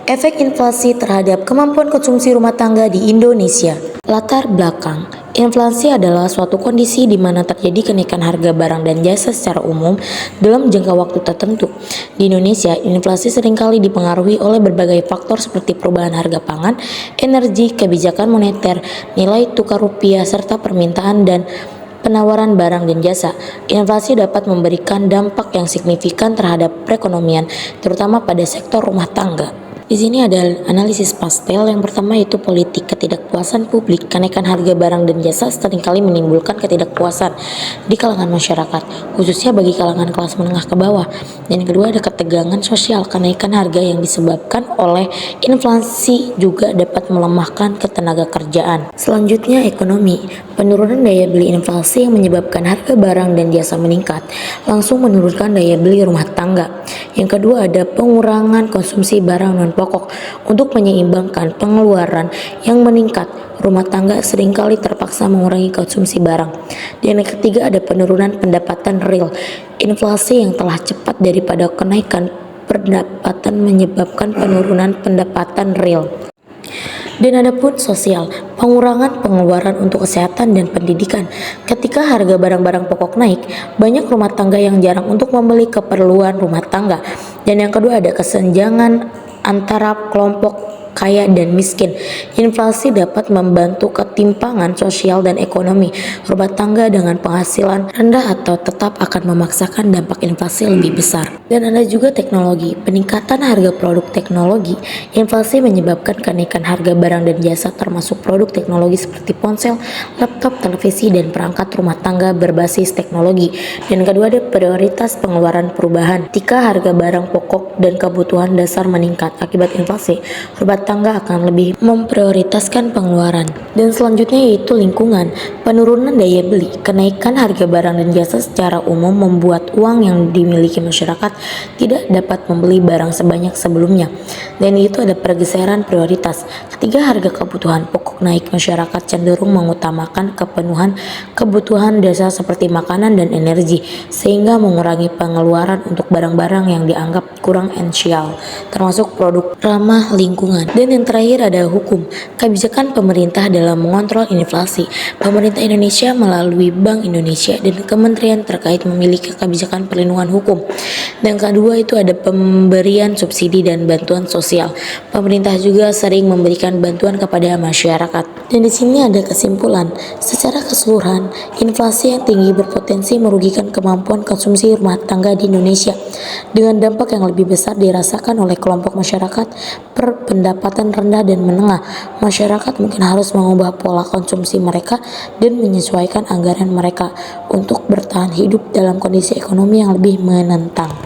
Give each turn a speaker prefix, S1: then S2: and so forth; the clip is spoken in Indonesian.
S1: Efek inflasi terhadap kemampuan konsumsi rumah tangga di Indonesia. Latar belakang. Inflasi adalah suatu kondisi di mana terjadi kenaikan harga barang dan jasa secara umum dalam jangka waktu tertentu. Di Indonesia, inflasi seringkali dipengaruhi oleh berbagai faktor seperti perubahan harga pangan, energi, kebijakan moneter, nilai tukar rupiah, serta permintaan dan penawaran barang dan jasa. Inflasi dapat memberikan dampak yang signifikan terhadap perekonomian, terutama pada sektor rumah tangga. Di sini ada analisis pastel. Yang pertama yaitu politik ketidakpuasan publik. Kenaikan harga barang dan jasa seringkali menimbulkan ketidakpuasan di kalangan masyarakat, khususnya bagi kalangan kelas menengah ke bawah. Dan yang kedua ada ketegangan sosial. Kenaikan harga yang disebabkan oleh inflasi juga dapat melemahkan ketenaga kerjaan. Selanjutnya ekonomi. Penurunan daya beli inflasi yang menyebabkan harga barang dan jasa meningkat, langsung menurunkan daya beli rumah tangga. Yang kedua ada pengurangan konsumsi barang non pokok. Untuk menyeimbangkan pengeluaran yang meningkat, rumah tangga seringkali terpaksa mengurangi konsumsi barang. Dan yang ketiga ada penurunan pendapatan real. Inflasi yang telah cepat daripada kenaikan pendapatan menyebabkan penurunan pendapatan real. Dan ada pun sosial, pengurangan pengeluaran untuk kesehatan dan pendidikan. Ketika harga barang-barang pokok naik, banyak rumah tangga yang jarang untuk membeli keperluan rumah tangga. Dan yang kedua ada kesenjangan antara kelompok kaya dan miskin. Inflasi dapat membantu ketimpangan sosial dan ekonomi. Rumah tangga dengan penghasilan rendah atau tetap akan memaksakan dampak inflasi lebih besar. Dan ada juga teknologi. Peningkatan harga produk teknologi. Inflasi menyebabkan kenaikan harga barang dan jasa termasuk produk teknologi seperti ponsel, laptop, televisi, dan perangkat rumah tangga berbasis teknologi. Dan kedua ada prioritas pengeluaran perubahan. Ketika harga barang pokok dan kebutuhan dasar meningkat akibat inflasi, rumah tangga akan lebih memprioritaskan pengeluaran. Dan selanjutnya yaitu lingkungan. Penurunan daya beli. Kenaikan harga barang dan jasa secara umum membuat uang yang dimiliki masyarakat tidak dapat membeli barang sebanyak sebelumnya. Dan itu ada pergeseran prioritas. Ketika harga kebutuhan pokok naik, masyarakat cenderung mengutamakan kepenuhan kebutuhan dasar seperti makanan dan energi, sehingga mengurangi pengeluaran untuk barang-barang yang dianggap kurang esensial, termasuk produk ramah lingkungan. Dan yang terakhir ada hukum. Kebijakan pemerintah dalam mengontrol inflasi. Pemerintah Indonesia melalui Bank Indonesia dan kementerian terkait memiliki kebijakan perlindungan hukum. Dan kedua itu ada pemberian subsidi dan bantuan sosial. Pemerintah juga sering memberikan bantuan kepada masyarakat. Dan di sini ada kesimpulan. Secara keseluruhan, inflasi yang tinggi berpotensi merugikan kemampuan konsumsi rumah tangga di Indonesia, dengan dampak yang lebih besar dirasakan oleh kelompok masyarakat berpendapatan rendah dan menengah. Masyarakat mungkin harus mengubah pola konsumsi mereka dan menyesuaikan anggaran mereka untuk bertahan hidup dalam kondisi ekonomi yang lebih menentang.